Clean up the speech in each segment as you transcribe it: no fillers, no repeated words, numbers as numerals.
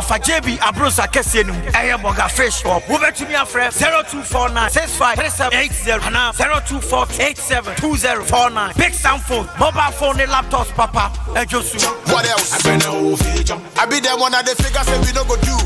of a JB Abrosa Kessianum, Ayaboga Fish, or Ubetumia Fresh 0249 653780 and 0248722049. Big sound phone, mobile phone, and laptops, Papa. What else? I be the one that the figures say we don't go do.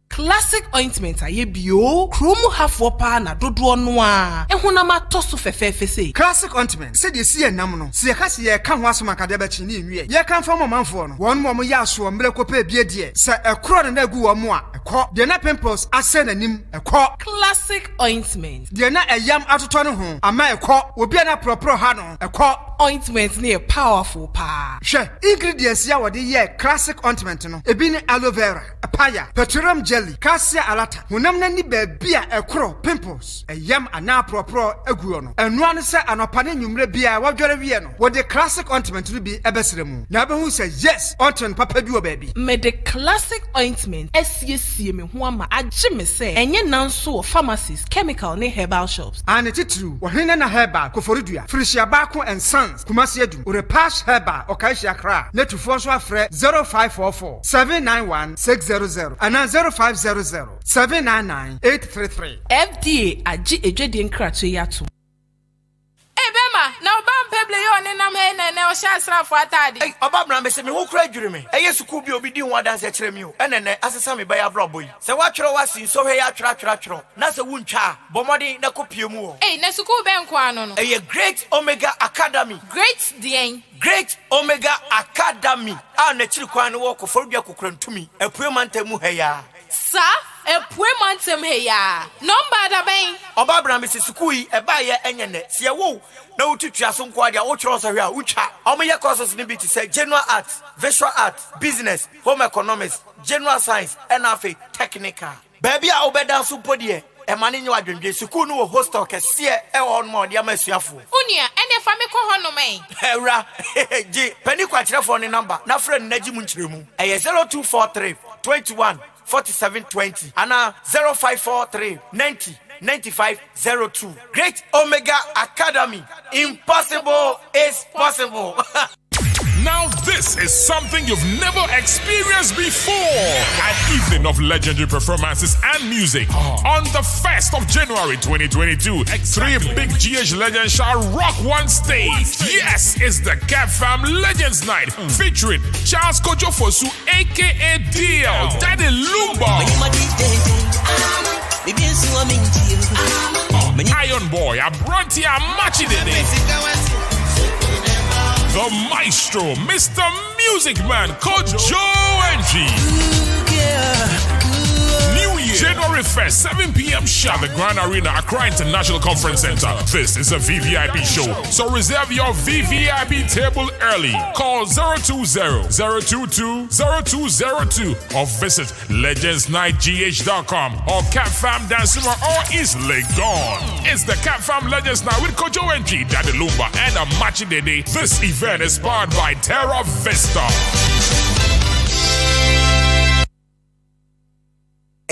Classic ointment aye bio kromu hafo pa na dodo no a ehunama toso fefefe sei. Classic ointment say dey see enam no se ka se ye ka ho asoma ka de ba chi ni nwie ye kan fa manfo no won mo ya so mre ko pa bie de se ekro na agu wo mo a ekọ de na pimples ase nanim ekọ. Classic ointment de na eyam atoto no ho ama ekọ obi na propro ha no ekọ. Ointment ne powerful pa. Hwe ingredients ya wode ye classic ointment no ebi ne aloe vera, papaya, petroleum jelly, cassia alata. Honam na ni ba bia ekro pimples. Eyam ana propro aguo no. Enu an se anopane nwumre bia wadwore wie no. Wode classic ointment no bi ebesere mu. Na be hu se yes, ointment papa bi obabi. Me the classic ointment esiesie me ho ama agye me se enye nanso pharmacies, chemical ne herbal shops. Ane titru, wo hene na herbal koforidua. Frisia baako and Sons Kumasi Edu. Urepash Heba Okaishi Accra. Netufo so afre 0544 791 600 and 0500 799 833. FDA aji ejwedi nkratu yato. Bema, na obam peble yo ne nam he ne o sha asrafo atade. Hey, obabra me se me wo kura adwure me. Eye suku bi obi di ho adanse kire mi o. Enene asesa me baya brabo yi. Se wa twere wasi so he ya twere. Na se wuntwa bomodi na kopie mu o. Hey, na suku be nko ano no. Eye Great Omega Academy. Great dien. Great Omega Academy. A na chiri kwan no wo koforudua kokrantumi. Epue mantamu he ya. Sa epue mantem he ya. Number da ben. Obabra me se suku yi e ba ye enyene. Se wo na wotutwa so nko ade wo twere so hwe a wutwa. Omoye courses ni bi ti say general arts, visual arts, business, home economics, general science, and afi technical. Baby a obeda so podie. E mane nyi wadwendwe suku no wo hostel kese e won mo de amasuafo. Unia ene fa me ko ho no men. Ewra ji pani kwa kirefo ne number na friend na ji mu nkiremu. E 0243 21 4720 ana 0543 90 9502. Great Omega Academy. Impossible is possible. Now this is something you've never experienced before. An evening of legendary performances and music. On the 1st of January 2022, three big GH legends shall rock one stage. Yes, it's the Cap Fam Legends Night featuring Charles Kojofosu, aka DL, Daddy Lumba, Iron Boy, Abronti Amachidede, the Maestro, Mr. Music Man, Coach Joe Entry. New Year, January 1st, 7 p.m. sharp, the Grand Arena, Accra International Conference Center. This is a VVIP show, so reserve your VVIP table early. Call 020-022-0202 or visit legendsnightgh.com or Capfam Dancima or easily gone. It's the Capfam Legends Night with Coach Entry, Daddy Lumba, and Amachi Dede. This event is powered by Terra Vista.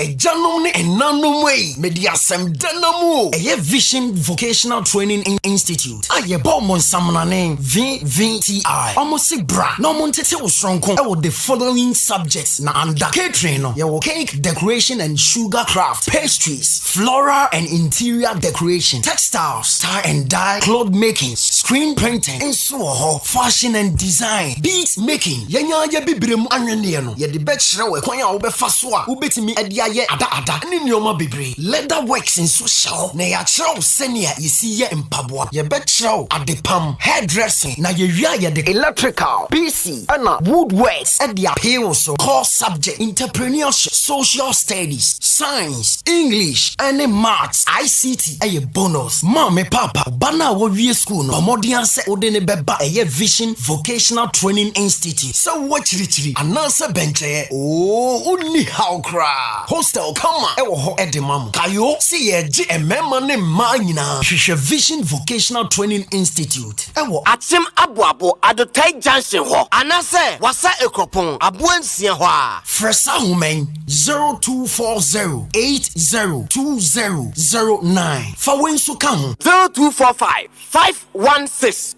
A janum ne enanum way mediasem danamu a Vision Vocational Training Institute. Aye bomon samnane VVTI. Almost bra no montete usronko e the following subjects na under catering no. Ye cake decoration and sugar craft, pastries, floral and interior decoration, textiles, tie and dye, cloth making, screen printing, and so fashion and design, beads making. Yenya ye bibrem anwene no. Ye the bachelor we kwan ya wo be fa so a wo betimi adia ye ada ni nyoma bebre leather works in social na ya chiro senior yesi ye mpaboa ye be chiro adepam hairdressing na ye wia ye the electrical PC and woodworks and the appeal so core subject entrepreneurship, social studies, science, English and maths, ICT a bonus. Mama papa bana wo wie school no omodian se ode ne beba a Vision Vocational Training Institute. So what chiri anansa benche oh uni how cry hostel come on ewo ho edemam kayo see ye gi emema ne ma nyina hwehwe Vision Vocational Training Institute ewo atem aboabo adotai junction ho anase wasa ekropon aboansia ho a fresa human 0240802009 fa wenso ka ho 0245 516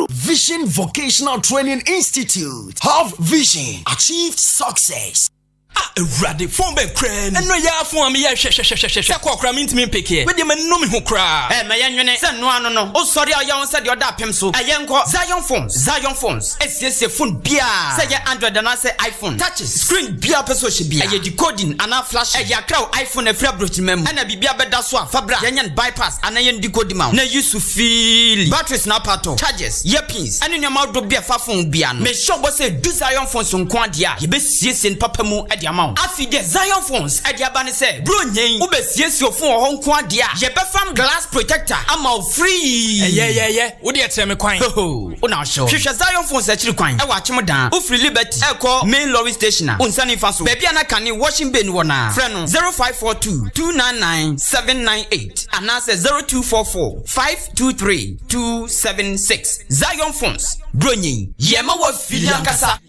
Vision Vocational Training Institute. Have vision, achieve success. Ready phone be crane. And no ya phone me hwehwehwehwehwe. Kwakra me ntimi peke. We de manno me ho kra. Me yenwene se no ano no. O sorry ya won se de oda pem so. Ayenko Zion phones. Ese phone bia. Say ya Android and say iPhone. Touches screen bia person she bia. Aye decoding and flash. Ya kraw iPhone afra brochi mem. Na bibia beda so afabra. Yenyan bypass and yen decoding ma. Na use to feel. Batteries na pato. Charges, earpins. And your mouth do bia fa phone bia no. Me sure bo say do Zion phones so kwa dia. Ye be siesie papa mu amount. Afide Zion phones adiabane say bro nyen wo be siesie phone ho nko ade a ye be fam glass protector amount free. Yeah. Wo de tell me kwan. Ho una show. Hwehwe Zion phones achiri kwan. E wa chim dan. Wo free liberty. E call main lorry station. Unsani fa so. Baby ana kan washing bin wona. Friend no 0542 299 798 and now say 0244 523 276. Zion phones bro nyen ye ma wo filia kasa.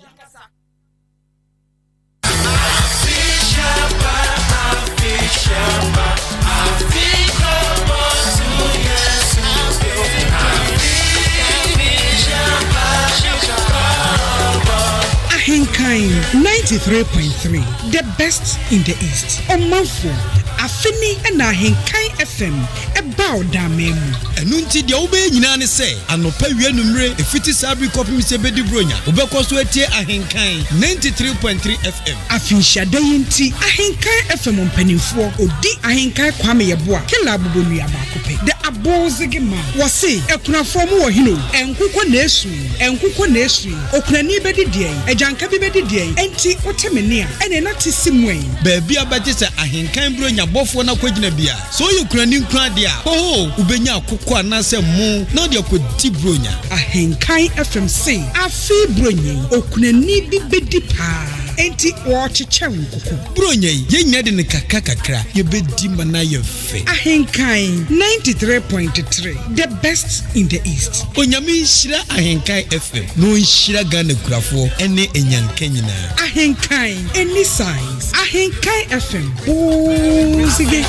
Ahenkai 93.3, the best in the East. Omanfo Afini and Ahenkai FM about Damemu. Enunti dia ube nyina ne se anopa wianumre efiti sabri kopim se bedi bronya obekoso etie Ahenkai 93.3 FM. Afinsha dayenti Ahenkai FM mpanimfo odi Ahenkai Kwame Yeboa kila bobonu abakope the abozege man wase ekunafo mu wo hino enkuko na esu okunani bedi die ejanka bi bedi die enti otemene a ene na tisimwen baabi abati se Ahenkai bronya bofo na kwagina bia so yokunani nkra dia ho ubenya akoko anase mu na de akodi bronya Ahenkai FMC afi bronye okunani bi bedi pa enti watch nkoko bronya yenya de ne kakra ye bedi mana ye fe Ahenkai 93.3 the best in the East. Onyame hira Ahenkai FM no hira Ghana kurafo ene enyanka nyina Ahenkai any size Ahenkai FM bozige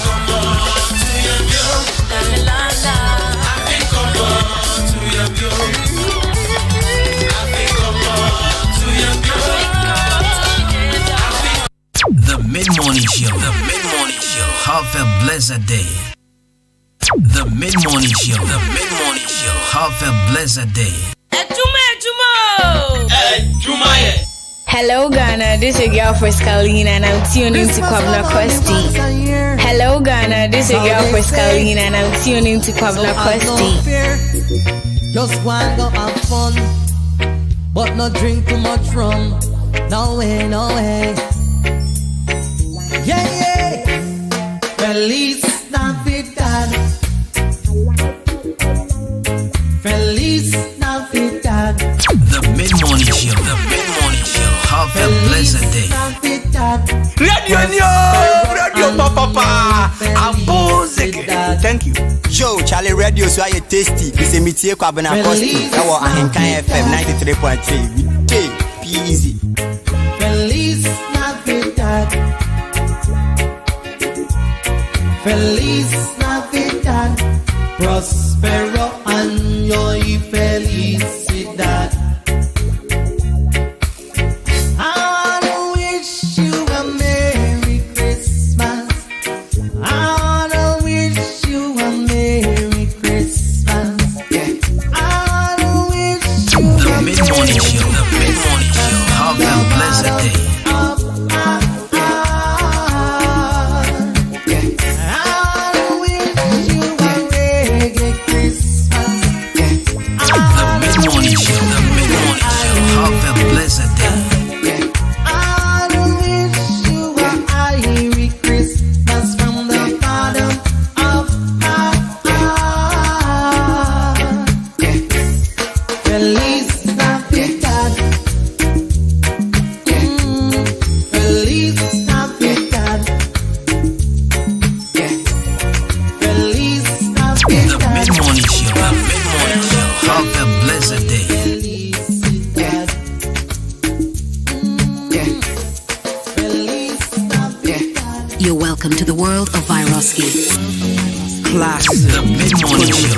The Mid-Morning Show. Have a blessed day. The Mid-Morning Show. Have a blessed day. Hello Ghana, this is your girl Frescalina and I'm tuning to Kwabena Costy. Hello Ghana, this is your girl Frescalina and I'm tuning to Kwabena Costy. Just want to have fun, but not drink too much rum. No way. Yeah. Feliz Navidad. The Mid-Morning Show. Have a blessed day. Radio papa. Thank you. Joe, Charlie Radio so I tasty. It's a meeting Kwabena Costy. That was Ahenkai FM 93.3. Easy. Feliz Navidad. Prospero año y felicidad. I wanna wish you a Merry Christmas. I wanna wish you a Merry Christmas. I wanna wish you The Mid-Morning Show. Have a blessed day. You're welcome to the world of Viroski. classic. The mid-morning show.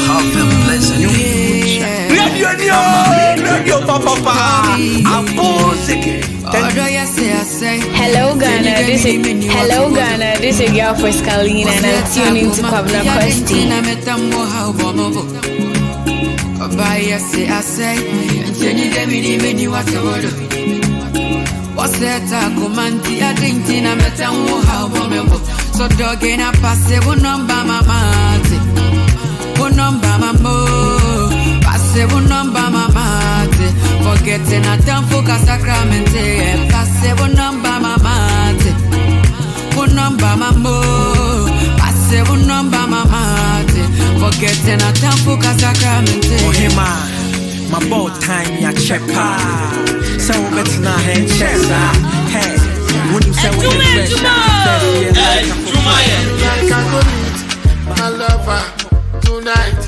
Have a blessed day. Radio Papa. Hello Ghana, this is girl for Scalina and I'm tuning to Kwabena Costy. What's that? Comanti, I think in a metammo how so dog in a passive number mamma. One number mamma. Passive number mamma. Forgetting a damn focus sacramente. Passive number mamma. One number mamma. Passive number mamma. Forgetting a damn focus sacramente. My boat time, ya chepa. So better not head chest. Hey, when you say when you're fresh, my lover tonight.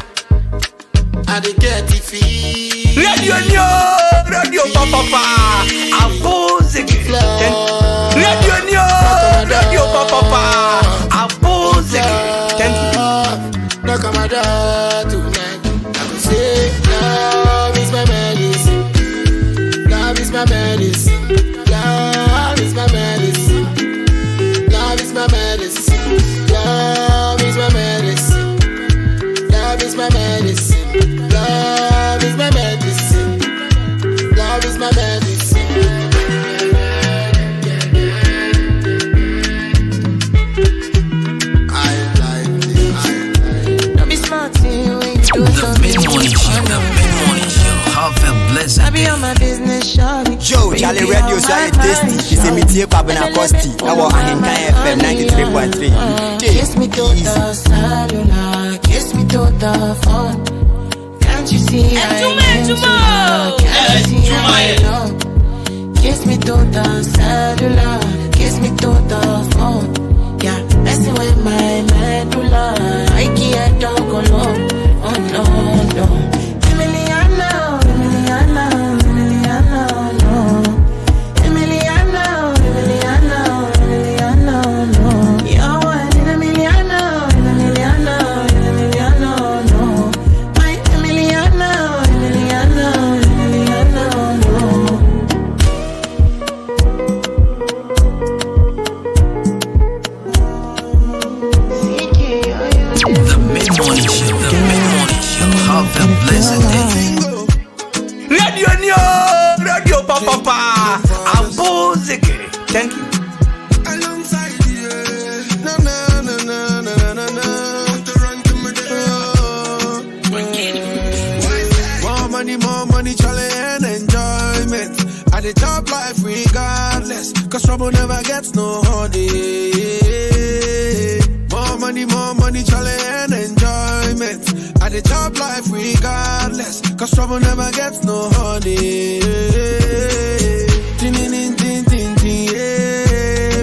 I dey get the feel. Radio Papa. I'm posing. Radio Papa. I'm posing. Knock on my door tonight. I will say love is my medicine. Love is my medicine. Love is my medicine. Love is my medicine. Love is my medicine. Love is my medicine. Love is my medicine. Love is my medicine. I like this. Don't be smart when you do something. The mid-morning show. Have a blessed day. I be on my business, shawty. Joe, Charlie Radio, so I tasty. It's a meteor Kwabena Costy. I want Ahinkai FM 93.3. Kiss me to the cellular, kiss me to the phone. Can't you see I love? Kiss me to the cellular, kiss me to the phone. Yeah, messing with my medulla. I can't talk alone. Oh no, no. Emiliano, Emiliano, Emiliano, no. Emiliano, Emiliano, Emiliano, no. You're one in Emiliano, Emiliano, Emiliano, no. My Emiliano, Emiliano, Emiliano, no. The mid-morning show. Have a blessed day. Radio Papa. I'm posing. Thank you. More money, Charlie, and enjoyment. I the top life regardless, cause trouble never gets no holiday. More money, Charlie, and enjoyment. I the top life regardless, cause trouble never gets no holiday.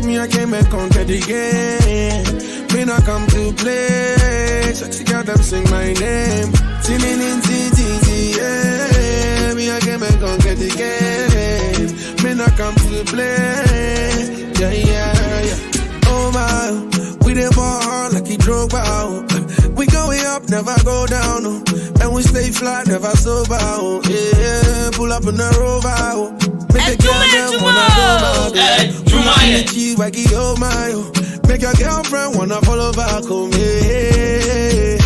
Me I came and conquered the game. Me not come to play. Sexy girl, them sing my name. Me I came and conquered the game. Me not come to play. Yeah. Oh my, we dey ball hard like he drove out. We going up, never go down. And we stay flat, never sober. Yeah, pull up in the Rover. Make the girl them wanna go back. Make your girlfriend wanna follow back home. Yeah.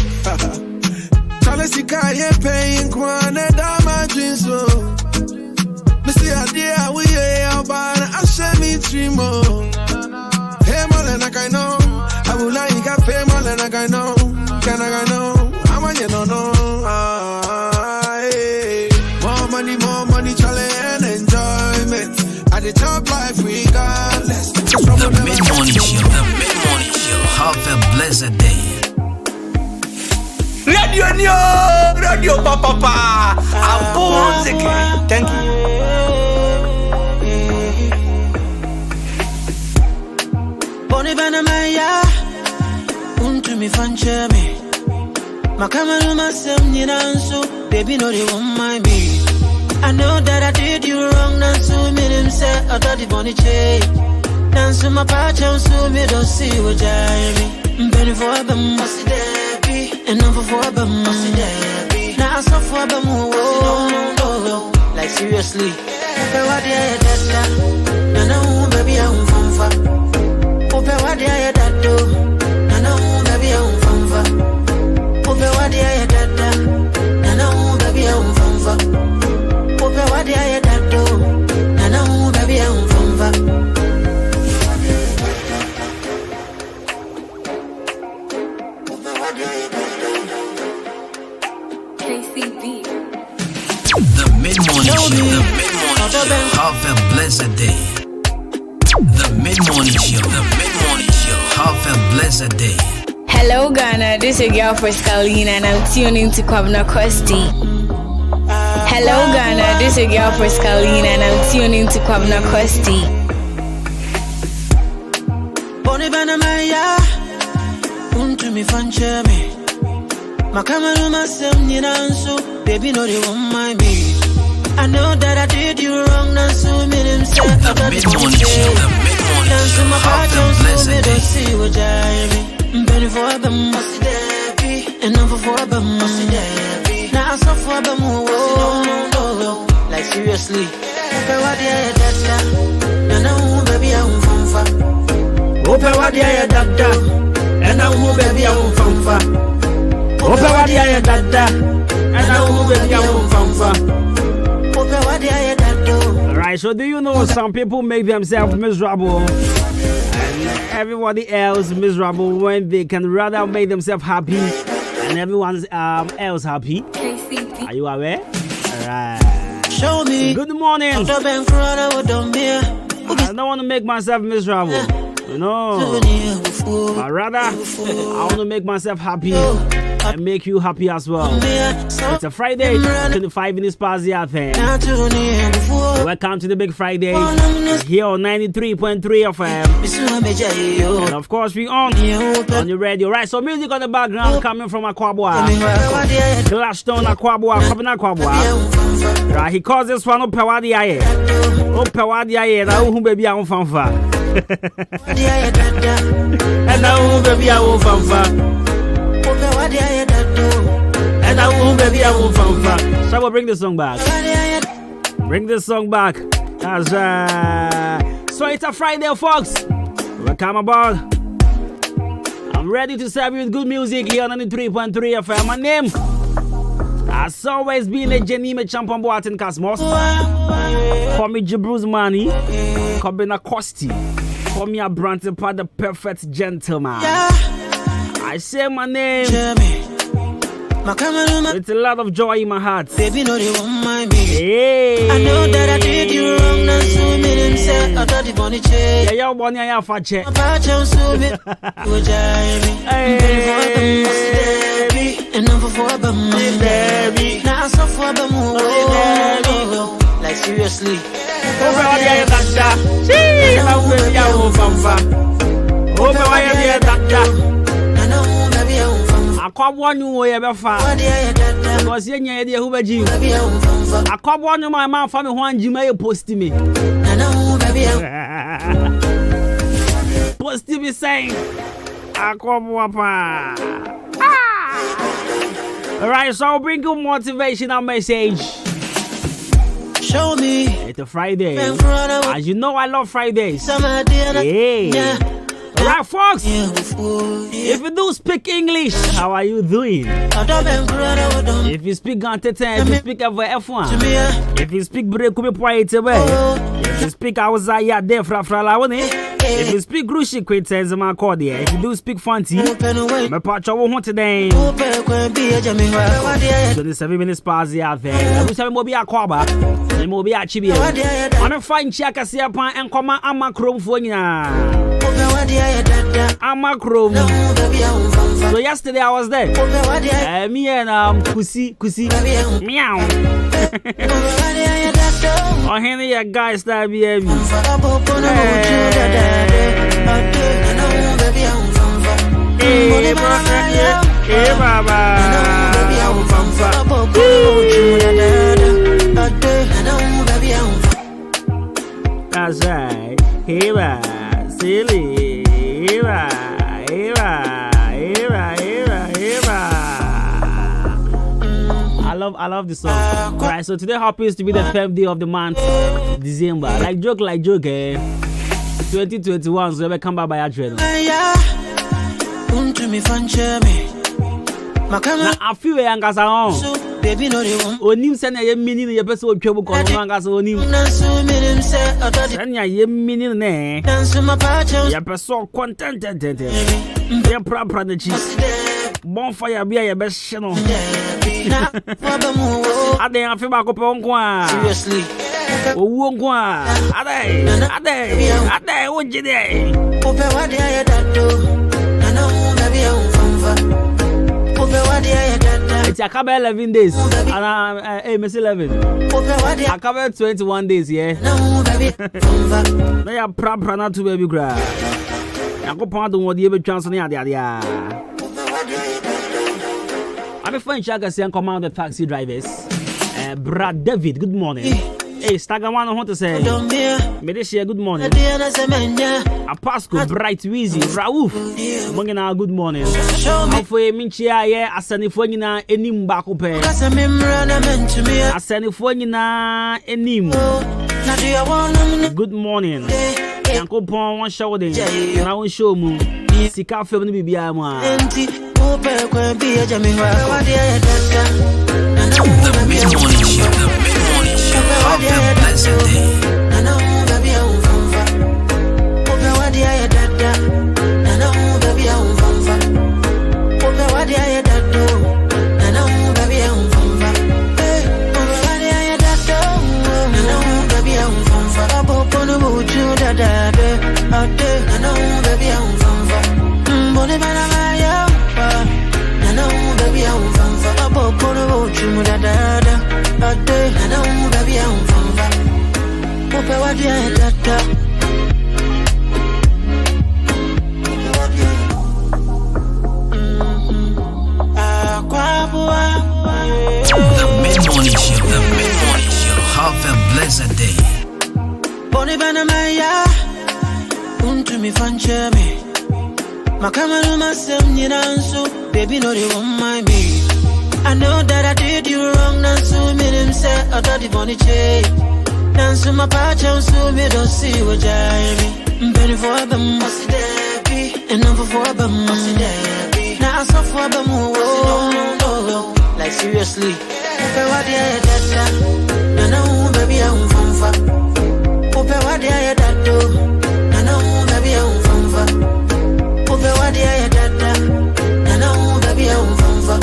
Charlie Sikaye paying kwane damage so. Missy idea we are bad. I share me trimo. Hey man, like I know. I will like a pay man, like I know. Can I know? I want you know. More money, Charlie, and enjoyment. At the top life regardless. The mid-morning show. Have a blessed day. Radio Papa. I'm posing. Thank you. Bonibana Maya, Untumi Fanchemi. Makamanu Masem Niransu, baby, no, they won't mind me. I know that I did you wrong, Nansu made him say, I got the bonny chain. Nansu my patch, so me don't see what Jamie. Penny for a bum, must be. And number for a bum, must be. Now I saw for a bum, oh, like seriously. Ope what they that. Nana, baby, I'm from far. Ope what they that do. Nana, baby, I'm from far. Ope what they that. Nana, baby, I'm from far. Ope what they that do. Nana, baby, I'm from far. The mid-morning show. Have a blessed day. The mid-morning show. Have a blessed day. Hello Ghana, this is your girl Frescalina and I'm tuning to Kwabena Costy. Hello Ghana, this is your girl Frescalina and I'm tuning to Kwabena Costy. Boni bana maya, untu mi fanche me. Makama no masem ni nansu, baby no they won't mind me. I know that I did you wrong, nansu me them say I got the mid-morning show. Nansu my part nansu me don't see what I Penny for a bum, must be. And number for a bum, must be. Now I saw for a bum, oh, like seriously. Ope what they that. Nana, baby, I'm from far. Ope what they that. And now, baby, I'm from far. Ope what they that. And now, baby, I'm from far. Ope what they that. Alright, so do you know some people make themselves miserable? Everybody else miserable when they can rather make themselves happy and everyone else happy. Are you aware? Alright. Show me. Good morning. I don't want to make myself miserable. You know. But rather, I want to make myself happy and make you happy as well. It's a Friday, 25 minutes past the thing. Welcome to the Big Friday here on 93.3 FM. And of course, we on your radio. Right, so music on the background coming from Akwabwa. Glashstone Akwabwa, Kwabena Akwabwa. Right, he calls this one Opewadi Aye. Opewadi Aye, na uhu baby a unfanfa. And now baby a unfanfa. And I won't baby, I won't fanfa. Shall we bring this song back? Bring this song back. That's so it's a Friday, folks. Welcome aboard. I'm ready to serve you with good music here on 93.3 FM. My name has always been a Jenime Champion Boatin Cosmos. Call me Jibruz Mani. Kwabena Costy. Call me a Brantipa, the perfect gentleman. I say my name with a lot of joy in my heart. Baby, no, they won't mind me. Hey. I know that I did you wrong. Now, so me them say I got the money check. Yeah, money I for check. My patron so me, you jive me. And I'm for a bum, baby. Now I saw for a bum, like seriously. Over what you that? See, I'm with you from far. Over what you that? Akwabwa nyu ye be fa because ye nya ye hu baji akwabwa nyu my man fa me ho anjima ye post me post me saying akwabwa pa. Alright, so I'll bring you motivational message. Show me it's a Friday. As you know, I love Fridays. Yeah. Right, folks, if you do speak English, how are you doing? If you speak Gantete, if you speak F1, if you speak Brekume Poitebe, if you speak Awazaya Defra Fralawane, if you speak Grushi Quintes Macordia, if you do speak Fanti, my patch won't today. 27 minutes past the out there. We say Mobi Aquaba, and Mobi Achibi. On a fine Chakasia Pan and Koma Amacrom for ya. Amacrom. So yesterday I was there. Me and Kusi meow. Oh, Henry, a guy star BM. Hey, Baba. That's right. Hey, Baba. Silly. Hey, Baba. love the song. Alright, so today happens to be the 5th day of the month, December. Like joke, eh? 2021, so we come back by a train. Now I feel young as I am. Baby, no, they won't. Onim send a meaning your person will trouble call as onim. Send ya meaning ne. Your person contented. Your proper the cheese. Bonfire be your best channel. I dey feel back up on kwa. Seriously. Oh, kwa. Ade. What you dey? Ope what dey that do? Nana baby on fanfa. Ope what dey that? It's a couple 11 days. And Miss 11. I cover 21 days, yeah. No baby fanfa. Na ya proper na to baby gra. I go point to what the ever chance on ya. I'm a friend Shaka say command the taxi drivers. Brad David, good morning. Hey, Stagger one want to say. Medeshia, good morning. Apasco, Bright Weezy, Raouf. Mongina, good morning. Hopefully, Minchia, yeah, Asanifona, Enim Bakupe. Asanifona, Enim. Good morning. Uncle Pon, one show day. Now, show moon. Sika film be a man. The mid-morning show. Have a blessed day. The mid-morning show. Have a blessed day. Bonibana Maya, Untumi Fanchemi. Makamanu Sam Yansu, baby, no, they won't mind me. I know that I did you wrong, Nansu made him say, I thought the bonny chain. Nansu my patch, so me don't see what Jamie. Penny for them, must there be, and number for them, must there be. Now I saw for them, oh, like seriously. Ope what they that, no, baby, I'm from far. Ope what they that do, no, baby, I'm from far. Ope what they that, no, baby, I'm from far.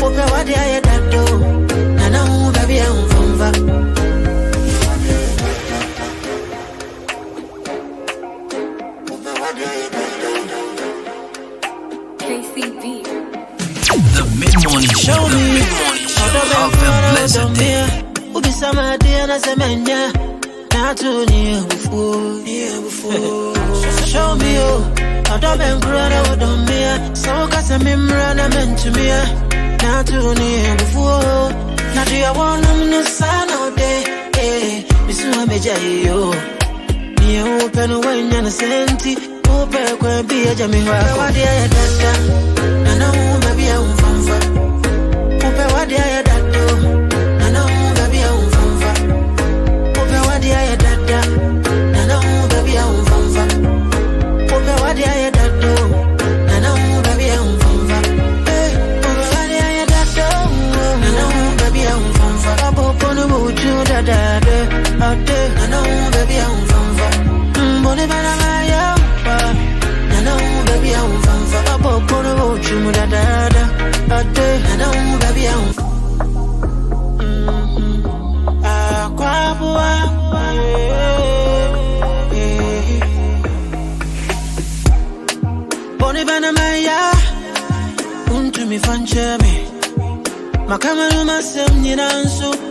Ope what they that do, no, baby, I'm from far. The mid-morning show. The mid-morning show. Have a blessed day. Ubisama dia na semenya na tuni before. Show me oh, adobe brother odomia. So kasa mimra na mentumia na tuni before. Na dia wana mno sana de. Bisu meja yo. Ni open wanya na senti. Ope kwa bia jami wako. Wadi ya dada. Na baby I'm from far. Ope wadi ya dada.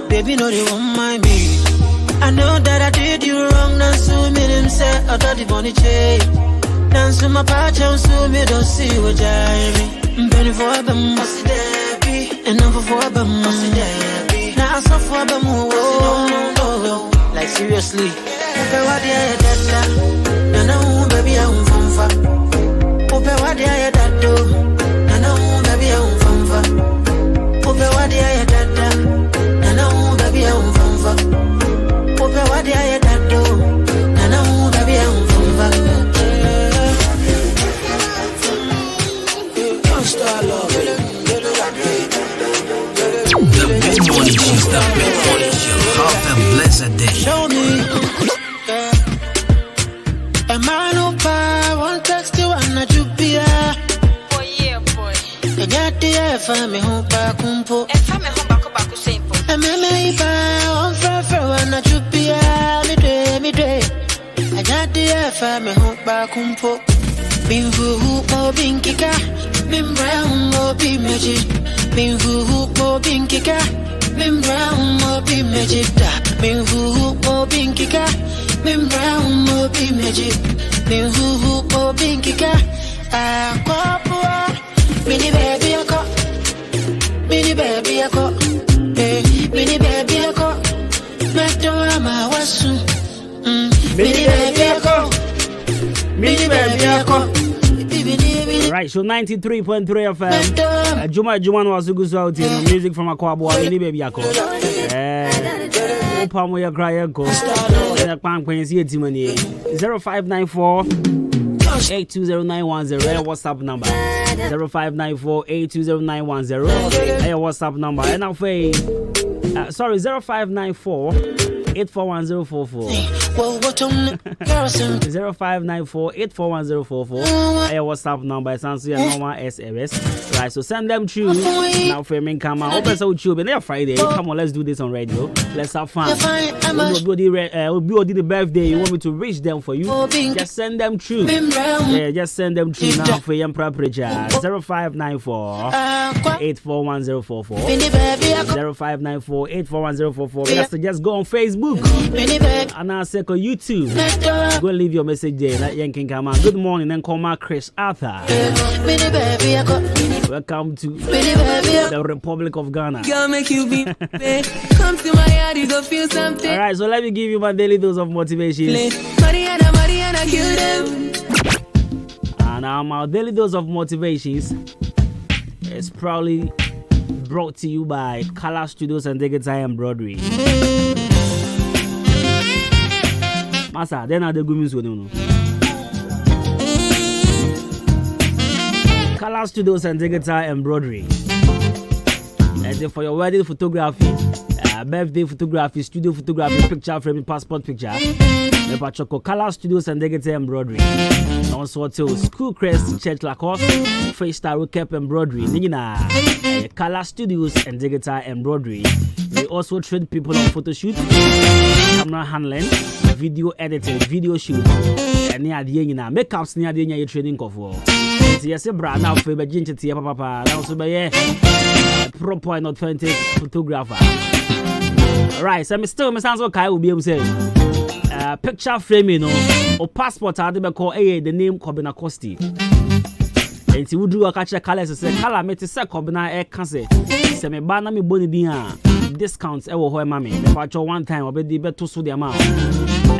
Baby, no, they won't mind me. I know that I did you wrong. Nansu made him say, I thought the bonny chain. Nansu my patch, so me don't see what Jamie. Penny for them, must there be. And number for them, must there be. Now I saw for them, oh, like seriously. Ope what they that, no, baby, I'm from far. Ope what they that do, no, baby, I'm from far. Ope what they that. family home back kumpo. E family home back simple. E me ba on fra wana chupia mi dre. Ajadi e family home back kumpo. Binfu mo binkika, bin brown mo bi meji. Binfu mo binkika, bin brown mo bi meji da. Binfu mo binkika, bin brown mo bi meji. Binfu mo binkika, akwa. Mini baby ako, mini baby ako, mini baby ako. Meto ama wasu, mini baby ako, mini baby ako. Right, so 93.3 FM. Adwuma was a good out here. Music from Kwabena, mini baby ako. Opa mo ya cry ako. Na pan kwen si etimani. 0594 820910 WhatsApp number 0594-820910 WhatsApp number and now sorry 0594-841044 0594-841044 WhatsApp number is answer your normal SMS. Right, so send them through now for me come on open so tube and Friday. Come on, let's do this on radio. Let's have fun. We'll be the birthday. You want me to reach them for you? Just send them through. Yeah, just send them through now for your preparation. 0594-841044 0594-841044. Just go on Facebook and I say on YouTube. Go leave your message there. That you can come on. Good morning and call my Chris Arthur. Welcome to the Republic of Ghana. Girl, make you be come to my yard, you go feel something. All right, so let me give you my daily dose of motivation. Mariana, kill them. And our daily dose of motivations is probably brought to you by Color Studios and Digital Embroidery. Masa, then are the good no. Color Studios and Digital Embroidery. And for your wedding photography, birthday photography, studio photography, picture frame, passport picture. Color Studios and Digital Embroidery. Also to School Crest, Church Lacoste, Freestyle Cap Embroidery. Color Studios and Digital Embroidery. We also train people on photo shoot, camera handling, video editing, video shoot, and near the end, makeups near the end, you're training for. Yes, a brand now for the ginger tea, papa. Also, by a proper and authentic photographer. Right, so Mr. Messanso Kai will be able to say picture frame, you know, or passport. I didn't call the name Kwabena Costy. And he would do a catch a color, say, color, make a second, Kwabena air cancer. Say, me banner me body dia. Discounts ever where mammy. If I one time, I'll be the better to the amount.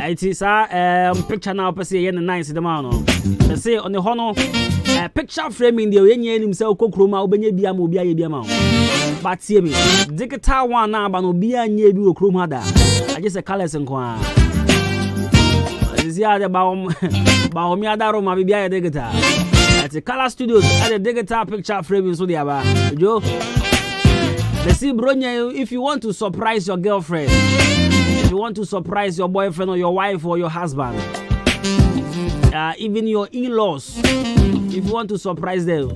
It is a picture now, per se, and nice the amount. They say on the honor, picture framing the Yen himself, Cocroma, Obey Biamobia amount. But see me, digital one now, but no beer near you, Cromada. I just a colors and quan. This year, the Baumia Daroma, Bibia digital. At the Color Studios, at the digital picture framing, so the Abba. Joe. Let's see, Bronya, if you want to surprise your girlfriend, if you want to surprise your boyfriend or your wife or your husband, even your in-laws, if you want to surprise them,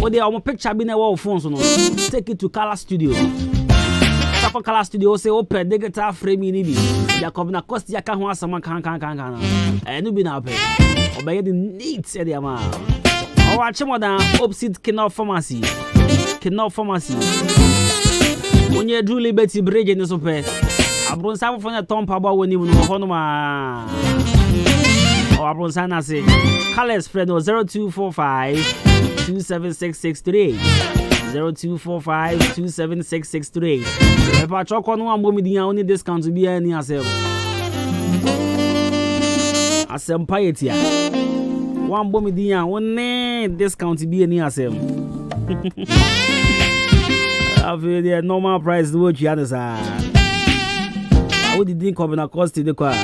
or they are picture being a wall phones, take it to Color Studio. Sapa Color Studio say open digital frame in it. Ya Kwabena Costy ya kan ho asama kan. No be na pay. Obey the neat e dey ma. O wa chemo dan opposite Kinol Pharmacy. Onye Drew Liberty Bridge ne so pe. Abronsa fo na tompa ba woni mu no ho no ma. O abronsa na say Colors friend 0245 276638. 0245-27663. If I talk on one moment, the only discount to be any as piety. One moment, the only discount to be any as I feel the normal price to what you understand. I would think Kwabena Costy the car.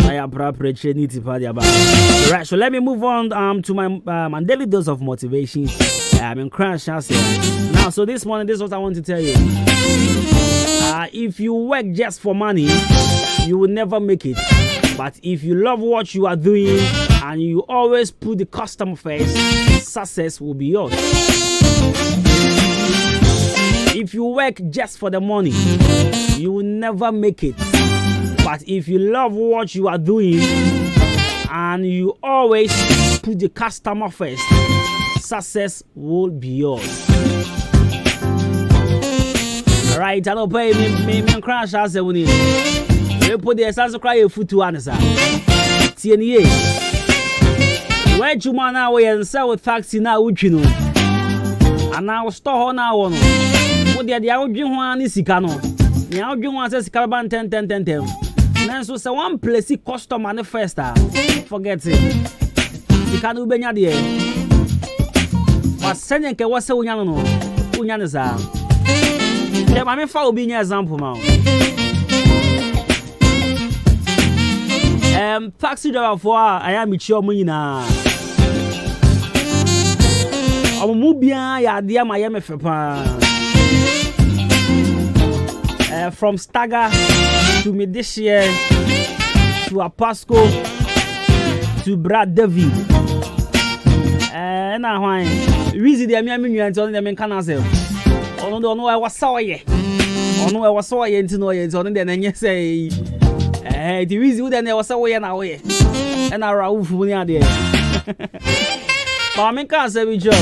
I am proper need to party about. Right, so let me move on to my daily dose of motivation. I'm in crash now. So this morning, this is what I want to tell you. If you work just for money, you will never make it. But if you love what you are doing and you always put the customer first, success will be yours. If you work just for the money, you will never make it. But if you love what you are doing and you always put the customer first, success will be yours. Alright, I don't pay me crash as a winning. We put the essence of cry a foot to answer. TNA. Where you man away and sell with taxi now, which you know. And now store on our one. What the old one is Sicano. The old one says Caravan 10. Then so say one place customer the first forget it. You can't do Benya there. But sending ke was so young no. Unyanza. The mama fa obi nya example ma. Taxi driver for I am with your money na. Omu bia ya dia ma ye me fepa. From Stagger to Medicare to Apasco to Brad David. Na why reason the me until them can answer. Ono do no I was so ye. Ono I was so ye into no ye so then you say the reason then I was so ye na we. And I Rauf money there. But me can say with you.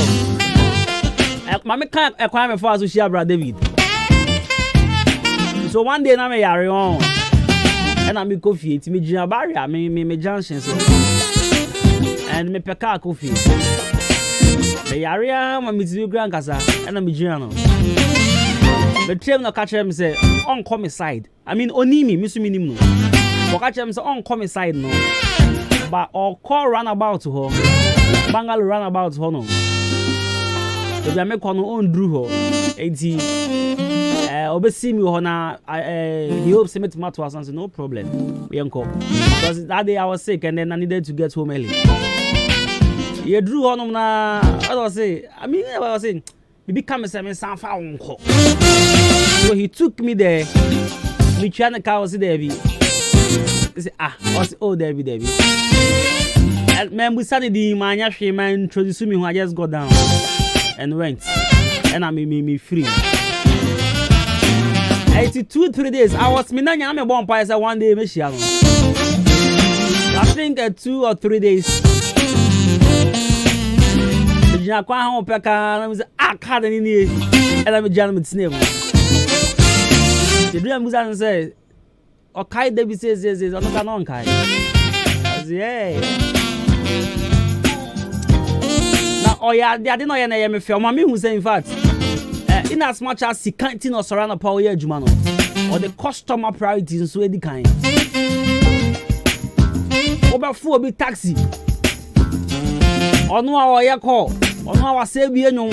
Mama can't acquire me for to share Brad David. So one day na me yare on. And I me coffee to me Gina barrier me junction so. And me peka coffee. Me yare ma me to grand kasa and I me Gina no. The train no catch him say on come side. I mean oni me so minim no. But catch him say on come side no. But or call runabout to her. Bangal runabout to her no. If you make one on drew her. 80 obesi me hona he hopes to meet matter or something no problem we uncle because that day I was sick and then I needed to get home early. You drew on na I was say I mean I was saying we come say me san fa uncle. So he took me there. Me try na car was there be. He say was there be. And man we started the man hwe man introduce me when I just got down and went and I me free. 82-3 days. I was me nanya me born by one day me share. I think 2 or 3 days. The kwa home peka na me say card ni and I me jam with snake. The dream musa say okay David says on no kai. I say hey. Na oya they no ye na ye me feel ma me hu say in fact in as much as he can't no surround power here Adwuma no or the customer priorities so edi kan obafu obi taxi onu awo ye call onu awa se bi enyo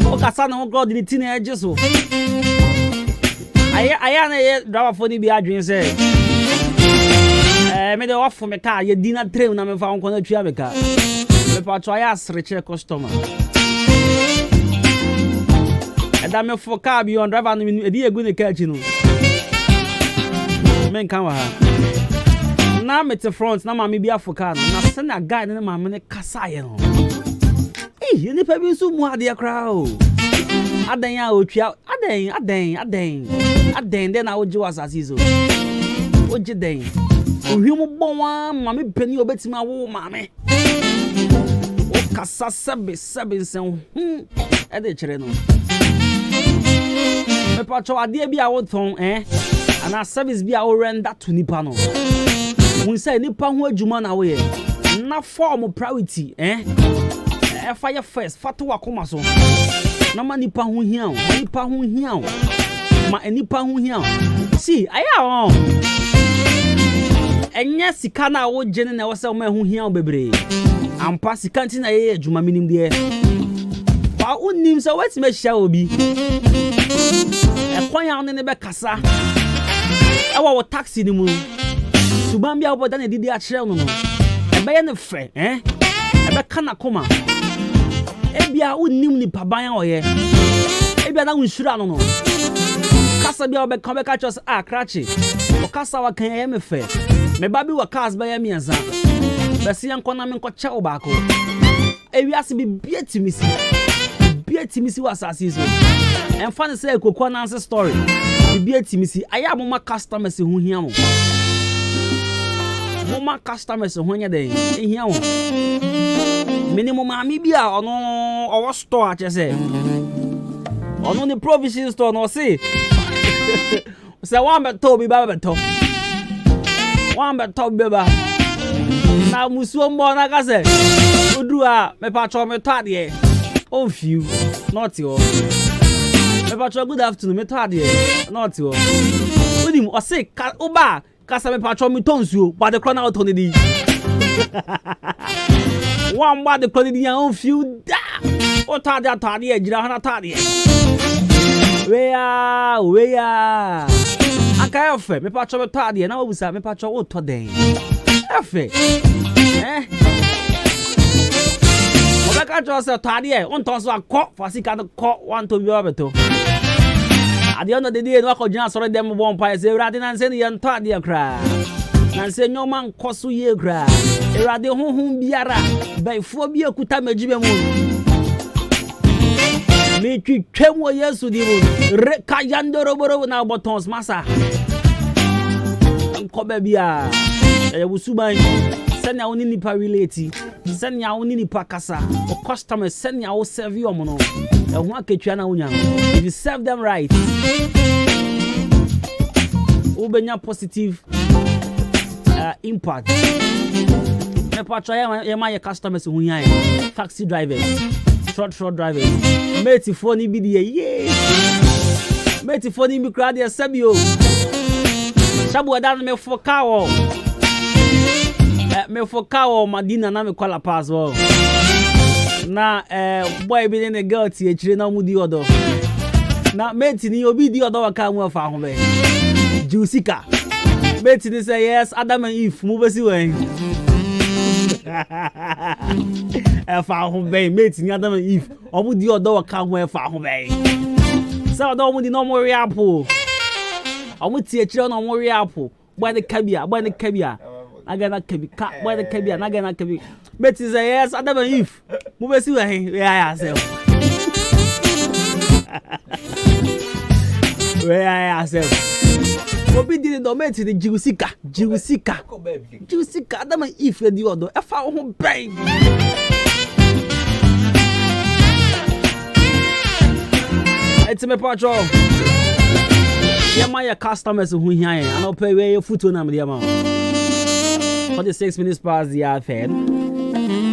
o kasa na god the tin e jeso aya na ye driver for ni bi adwen say me dey off me car ye dina train na me fa onko na twa me car me pa twa ya sreche customer. And I'm for car beyond driver and a dear good catch you know. Men come now I'm at the front, now mammy be a for car. Now send a guy in my money Casayan. Hey, you never been so more dear crowd. I then I would try a then I would do as easy. What you then? You born mammy penny or bet my woman, mammy. Oh, Casa 7 at the channel. Me pacho ade bia wo ton and our service bia wo render to nipa no. We say nipa ho adwuma na wo ye. Na form priority fire first fato akoma so. Na ma nipa ho hia o. Nipa ho hia o. Ma nipa ho hia o. See, aya on. Enya sika na wo gene na wo se ma ho hia o bebre. Ampa sika nti na ye adwuma minim de. Ba unim so wet me hia obi. Kwan ya ne be kasa e wo taxi ni mu suban bia oboda na didi a kire no no e be ye ne fe e be kana koma e bia unim ni paban ya oye e bia na unshura no no kasa bia obe kan be ka chos krachi o kasa wa kan ye me fe me ba bi wa kas ba ya mienza be se yan kona me nko che obako e wi ase bi biatimisi wa asase so And funny say kokwa answer story. Bibi atimi si aya mama customers hu hia mo. Mama customers hu nya den hia mo. Minimum ami bia ono owo store ache say. Ono ni provision store no say. Say one beto bi ba beto. One beto bi ba. Na musuo mbo na ka say. Odu a me patro me tade. Oh few not you. Me patro good afternoon me tade. Not you. Odim o say oba kasa me patro me tonsuo but the crown out on the one bad the crown di an few da. O tade atade ejira hana tade. Where aka efe me patro me tade na obusa me patro o to den. Efe. Obeka just tade on ton so akọ fasika no kọ wan to bi obeto. Ade on the day no akọjina soro dem bon pa se urade na nse ne ye tade kra. Na nse nyoma nkọ so ye kra. Urade honhom biara baifo bi akuta magibe mu. Me twetwem wo Yesu di mu. Reka yandoroboro na botons masa. Nkọ ba bia. E wusuban. Senya woni nipa relate. Senya woni nipa kasa. O customer senya wo serve you omo no. E ho aketwa na wonya. If you serve them right, ubenya positive impact. Me patro ya my customers hu yan. Taxi drivers, short drivers. Mate phone bi die ye. Mate phone bi kra de sabio. Sabu adan me foka wo. Me foka wo Madina na me kwala pass wo. Na boy bi ne girl ti e chire na mu di odo. Na mate ni obi di odo waka mu afa ho be. Jusika. Mate ni say yes Adam and Eve mu besi wen. Afa ho be mate ni Adam and Eve. Omu di odo waka ho afa ho be. Say odo mu di no mo re apple. Omu ti e chire no mo re apple. Boy the kabia. Agana kabi ka boy the kabia na agana kabi. Mate say yes Adam and Eve. Mu besi wen. Yeah yourself. Where yourself. Obi did no mate the Jusika. Adam and Eve di odo. E fa ho ben. It's me patro. Yeah, my customers who here and I'll pay where your foot on them. 46 minutes past the hour.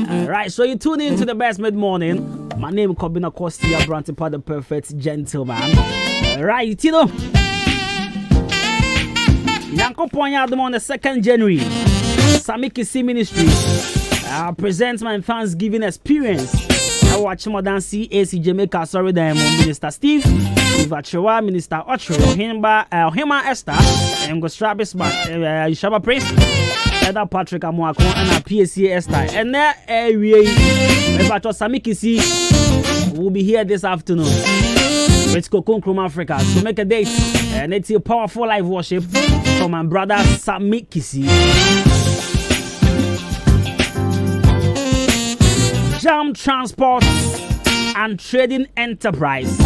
Alright, so you tune in to the best mid morning. My name is Kwabena Costy, a brand part the perfect gentleman. Right, you know. Yankopon Adwuma on the 2nd January. Samikisi Ministry presents my Thanksgiving experience. I watch more than CAC Jamaica. Sorry, them Minister Steve, Ivachewa, Minister Ocho, Hima Esther, and Gostrabis, Shaba Prince, Eda Patrick Amuako, and a PSC Esther. And there, we Samikisi will be here this afternoon. With Kokon Africa. So make a date and it's a powerful live worship from my brother Samikisi. Jam Transport and Trading Enterprise.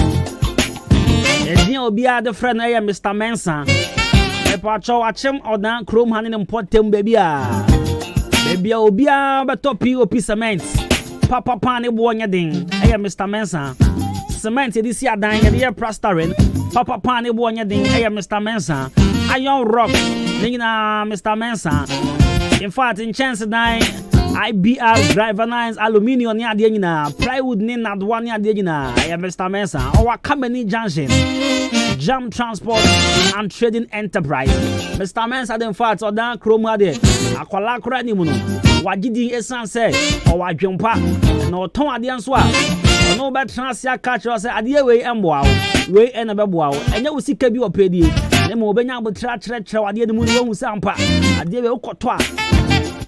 And you will be the friend of Mr. Mensa. A patcho watchem or down chrome hand in important baby. Baby, will be a top POP cement. Papa Pani Bonya Ding. Hey, Mr. Mensa. Cement this year dying and here plastering. Papa Pani Bonya Ding. Hey, Mr. Mensa. Iron Rock. Nina, Mr. Mensa. In fact, in chance dying. IBR driver nines aluminium near the plywood nin at one near the I am Mr. Mensa or Company Junction Jam Transport and Trading Enterprise. Mr. Mensa then fact or down chrome ade akwala kura ni mu no wagidi esan say or wadwempa no ton ade anso a no be transia catch us ade we emboa we ena be boa enya usika bi opedie na mo benya botra tre wade ni mu no hu sampa ade we ukoto a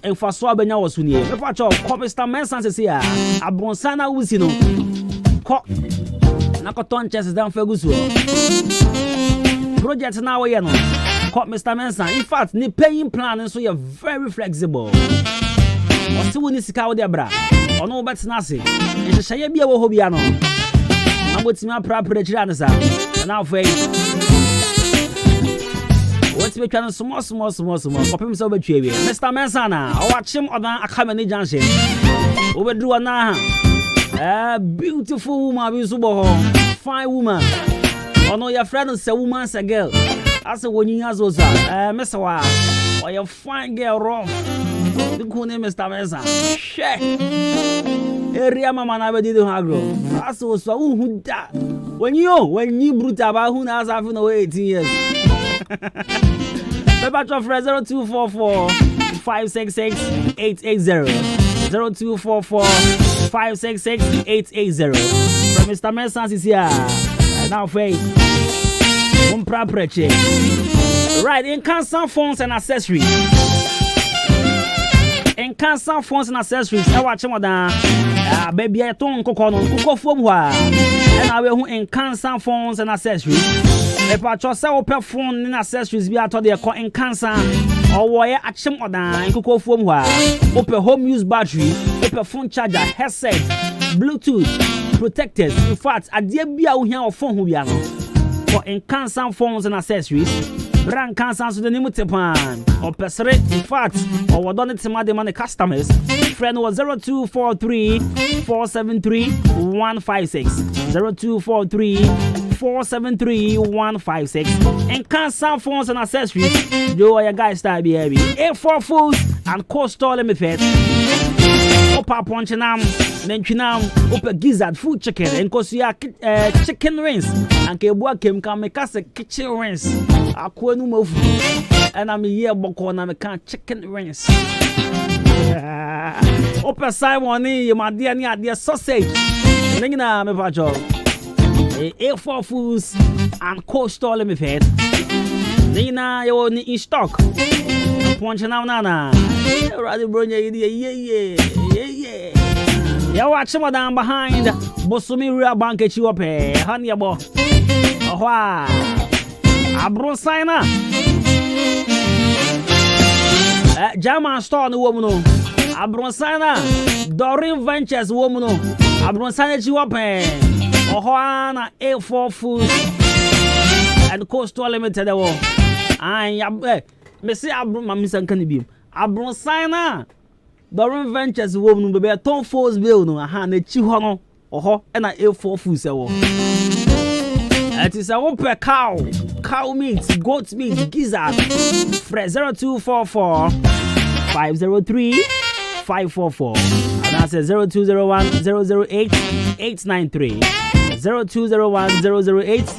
Enfa so abenya wo so nie. Me fa cho Mr. Mensa se ya. Abonsana wusi no. Ko na ko ton chest down fagusu. Project na wo ye no. Ko Mr. Mensa. In fact, ni paying plan so you very flexible. Wati woni sika wo de bra. Ono bet na se. Ehye ye bia wo ho bia no. about to my proper Janasa. And now, Faye. What's me trying small. Pop himself a tree. Mr. Mensana, I watch him on a Kamani Junction. Overdrew a a beautiful woman, beautiful, fine woman. Oh no, your friend is a woman's a girl. As a when you has was Mr. Wa, or your fine girl wrong. The cool name is Mr. Share. Area Mamma never did agro. As was so who that. When you brute about who knows I've been away 18 years. Paper of 0244 566 880 0244 566 880. From Mr. Mensans is here. Now, Faith. Right, in cancer phones and accessories. In cancer phones and accessories, I watch more than baby. I don't cook from where. And I will in cancer phones and accessories. If I trust our phone and accessories, we are told they are in cancer or wire action or down cook from where. Open home use battery, open phone charger, headset, Bluetooth, protectors. In fact, I dear be out here or phone who we are for in cancer phones and accessories. Brand cancer to the name of Tepan or Pesare. In fact, or what done it to my demand customers. Friend was 0243 473 156 0243 473 156 and cancer phones and accessories. Do your guys style baby. A4 foods and coastal limited. Opa Ponchinam, Nenchinam, Opa Gizzard food chicken, and Kosia chicken rings, and Kebua can make us a kitchen rings. I couldn't move, and I'm a year boko and I can't chicken rings. Opa Simon, my dear sausage. Nina, me pacho. A4 foods and coastal limited. Nina, you only in stock. Ponchinam Nana. Rather bring yeah. You watch him down behind. Bosumi real bank at you up here. Honey, boy. Oh, wow. Abro signer. German store no woman. Abro signer. Doreen Ventures woman. Abro signer you up here. Oh, Juana A4 Food. And Coastal Limited. I Messi Abro Mamisan Canibim. Abro signer. Doreen Ventures woman be a ton force bill no aha na chi ho no oho e na A4 Food se wo. It is a one per cow meat, goat meat, gizzard. Fresh 0244 503 544. And that's 0201 008 893. 0201 008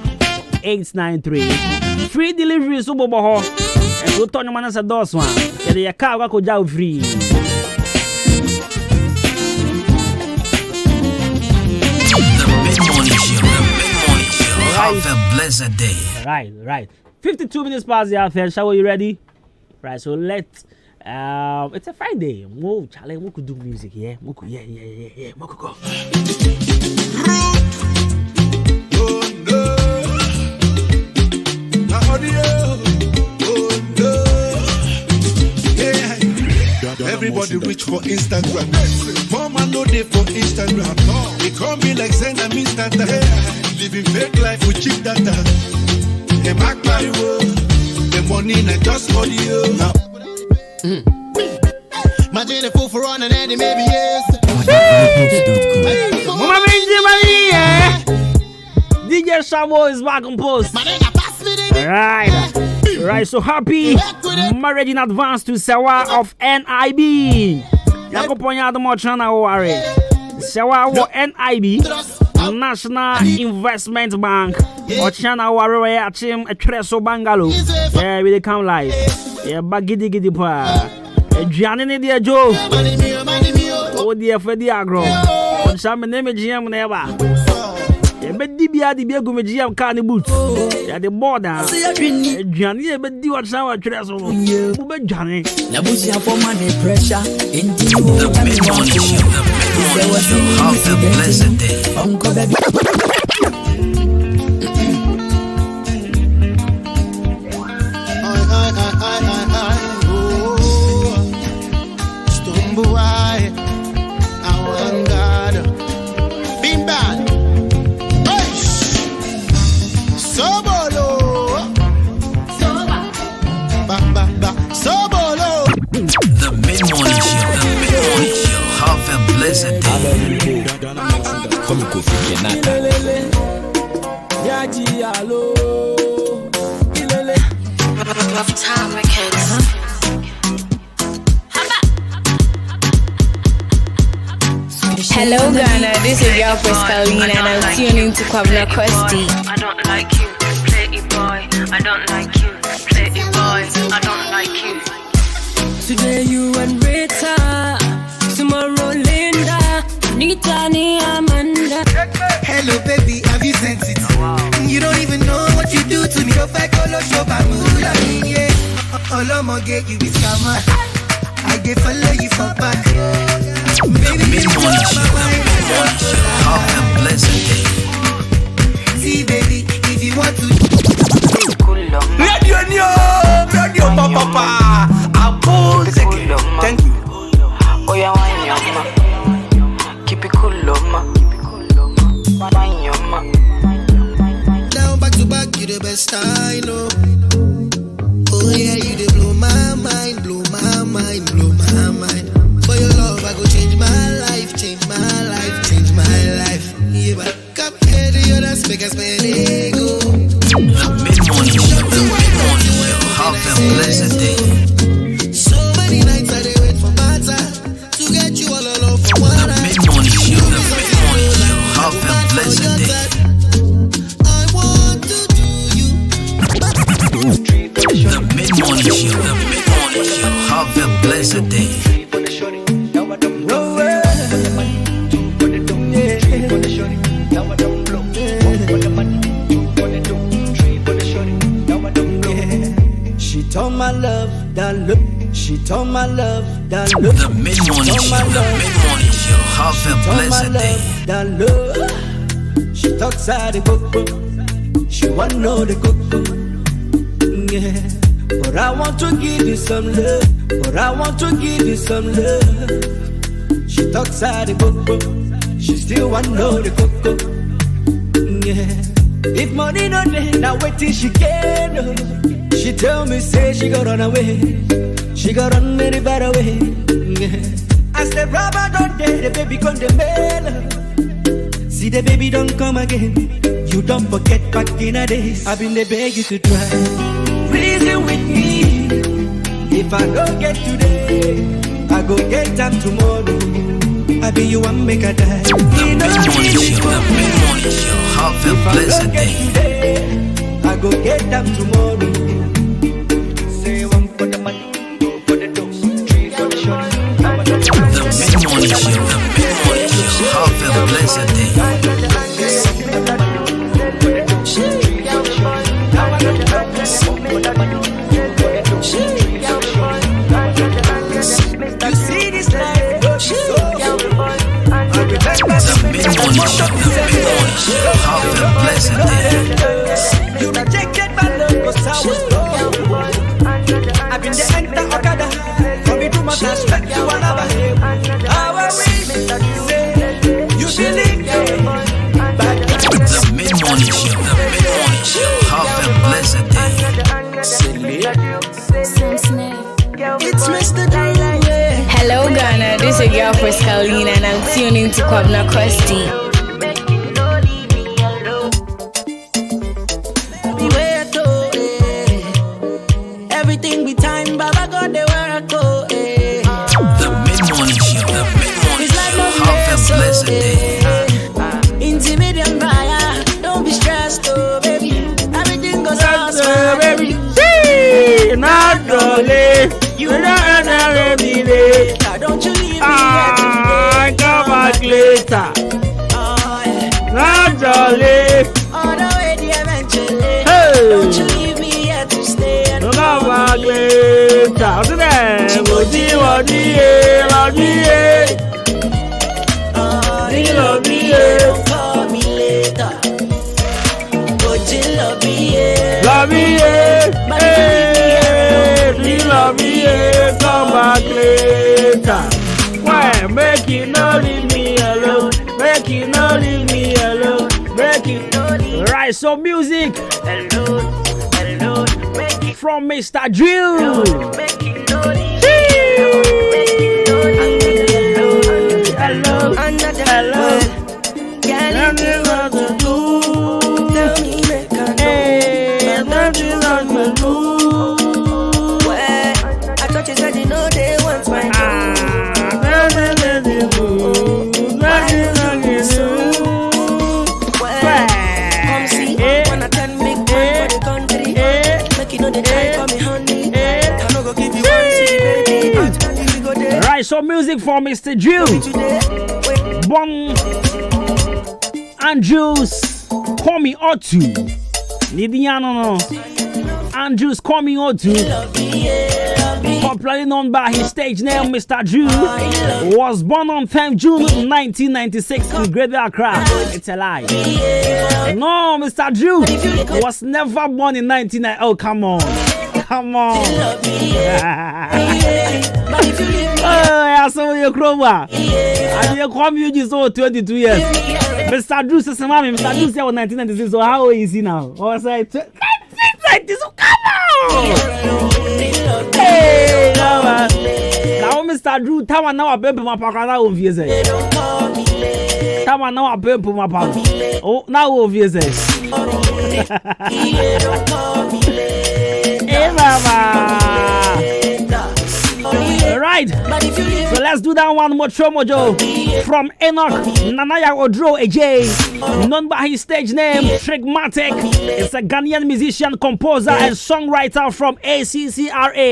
893. Free delivery so bobo ho. And so Tony man say dos one. The car go jaw free. Have a blessed day. Right. 52 minutes past the hour. Shall we ready? Right, so let's it's a Friday. Move, Charlie, we could do music, yeah. We could, yeah. We could go. Everybody reach for Instagram. Mama no day for Instagram. It can't be like send a Instagram. Living fake life with cheap data. The back party the money not just for you. Imagine a fool for on an enemy, maybe yes. Mama DJ Shabo is back on post. Right, so happy marriage in advance to Sewa of NIB. Yakoponya the Mochana Wari. Sewa of NIB, National Investment Bank. Ochana Wari Achim a Treso Bangalo. Yeah, we come live. Yeah, Bagidi Pa. Gianni dear Joe. Oh dear Freddy Agro. On some name GM never. Bedibia the Biagum carny boots at the border. Johnny, but do what sour treasure. Johnny, Nabusia for money pressure. Into the have a blessed day. Uncle Baby. blessed day. Come Kofi Kenata. Rough time records. Hello Ghana, this is your first Colleen and I'm tuning to Kwabena Costy. I don't like you, play it boy. I don't like you, play it boy. I don't like you. Today you and Rita, tomorrow Linda, Anita, Amanda. Hello baby, have you sent it? You don't even know what you do to me. If I call a show, I'm yeah. All I'm gonna get you is karma. I get follow you for back. Baby, you are my mind. Have a blessed day. See baby, if you want to Radio papa. Thank you. Oh yeah, wine your ma. Keep it cool, ma. Wine your ma. Down back to back, you the best I know. Oh yeah, you the blow my mind, blow my mind, blow my mind. For your love, I go change my life, change my life, change my life. Yeah, but come here to your dance, make us spend it go. Mid-morning show, have a blessed day. So many nights I wait for my time to get you all alone for one night. Mid-morning show, have a blessed day. I want to do you. The mid-morning show, have a blessed day. She told my love that look. She told my love that look. The mid-morning show, have a blessed day. That look. She talks out the book. She want know the cook. Yeah. But I want to give you some love. But I want to give you some love. She talks out the book. She still want know the cook. Yeah. If money no day, now wait till she can. She tell me, say she got run away. She got run very far away. I said, Robert don't dare, the baby come the mail. See the baby don't come again. You don't forget back in the days. I've been the beg you to try. Reason with me. If I don't get today, I go get them tomorrow. I be you one make a die. The mid-morning show, have a blessed day. I go get them tomorrow. Say one for the money, two for the dose, three for the shorty. The mid-morning show, have a blessed day. You see this life, The mid-morning show, have a blessed day. you rejected my love 'cause I was low. I've been the enter Okada. For me to my respect you another. How I wish say you believe me. The mid-morning show, have a blessed day. It's Mr. Dream. Hello Ghana, this is your first Colleen and I'm tuning to Kwabena Costy. Everything be time, Baba God they work go. The mid-morning show, have a blessed day. Intermediate buyer, don't be stressed, oh baby. Everything goes on, baby. See, not dolly. You don't every day. Don't you leave me I come back later. Not dolly. all the way to eventually. Hey. Don't you leave me here to stay. Come back later. What's the name? Love me, Call me later. Would you love me? love me, love me, come back later. Why make you not leave me alone? Make you not leave me alone. Make you right. So music from Mr. Drill. Hello. so music for Mr. Jew. Bon Andrews, call me Otu. Nidiano, Andrews, call me Otu. Popularly known by his stage name, Mr. Jew, was born on 10th June 1996 in Greater Accra. It's a lie. No, Mr. Jew was never born in 1990. Oh, come on. Come on. Oh, I saw your crowbar. I didn't come you just 22 years. Mr. Drew says, Mr. Drew said 1996. So how old is he now? Oh, I said, 1996. So come on. Hey, now, Mr. Drew, Tama now a pimp my papa obvious. Tama now a pimp my papa. Oh, now obvious. Hey, mama. Right, so let's do that one more Chomojo from Enoch Nanaya Odro AJ, known by his stage name Trigmatic. It's a Ghanaian musician, composer, and songwriter from ACCRA.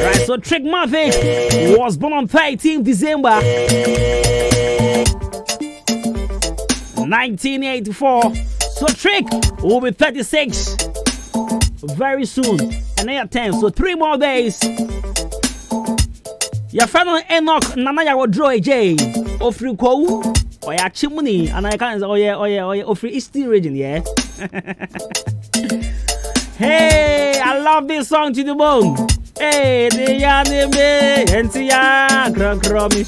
Right, so Trigmatic was born on 13th December 1984. So Trick will be 36 very soon, and they are 10, so 3 more days. Your friend Enoch Nanaya Wodro AJ Ofri Kou or ya Chimney, and I can't say, oh yeah, Ofri Eastern region, yeah. Hey, I love this song to the bone. Hey, the Yanime, Entia, Cromi,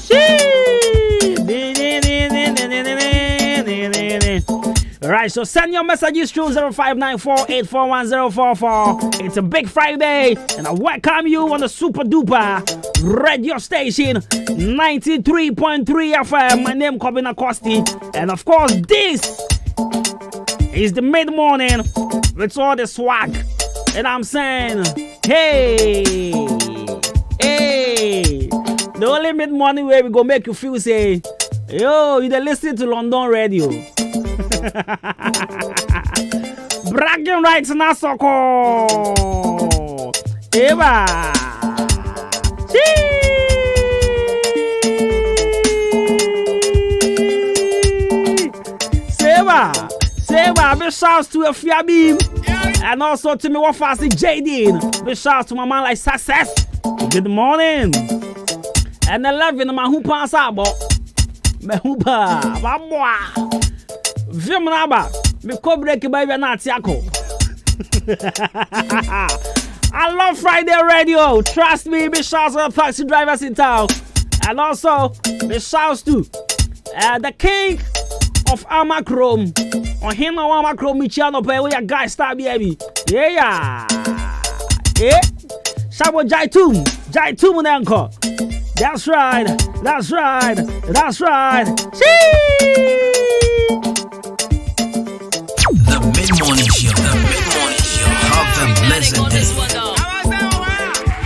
Alright, so send your messages to 0594841044. It's a big Friday, and I welcome you on the super duper radio station 93.3 FM. My name is Kwabena Costy, and of course, this is the mid morning with all the swag. And I'm saying, hey, the only mid morning where we go make you feel say, yo, you dey listen to London radio. Bragging rights na soko. Eva. Seba, big shouts to a Fiabim. And also to me what fast Jadine. Big shouts to my man like Success. Good morning. And 11 my hoopa sabo. Me hoopa. Bamwa. Vim naba. Me ko break by na tiako. I love Friday radio. Trust me, big shouts to the taxi drivers in town. And also big shouts to the king of Amachrome. On him no Amachrome Michiano pay where guys start baby. Yeah. Shabo Jaitum Nanko. That's right. The mid-morning show. Have a pleasant day.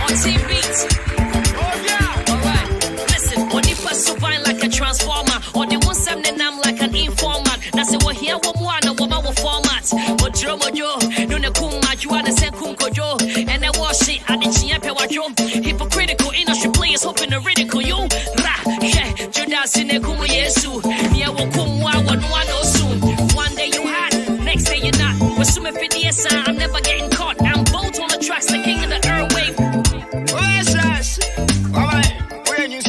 On team beats. Alright, listen, on the first survive like a transformer, on the 179 I'm like an informer. That's it, what here, what more, no one format. What drama, yo, no, the kuma, you are the same kumko, yo, and I wash it at the Chiape, yo. Hypocritical industry players hoping to ridicule you. Ra, yeah, Judas in the kuma, yesu. Nia will come, one soon. One day you hot, next day you're not. But soon if it's I'm never getting caught. I'm both on the tracks, the king of the airwave. Oh, yes, alright, we're in your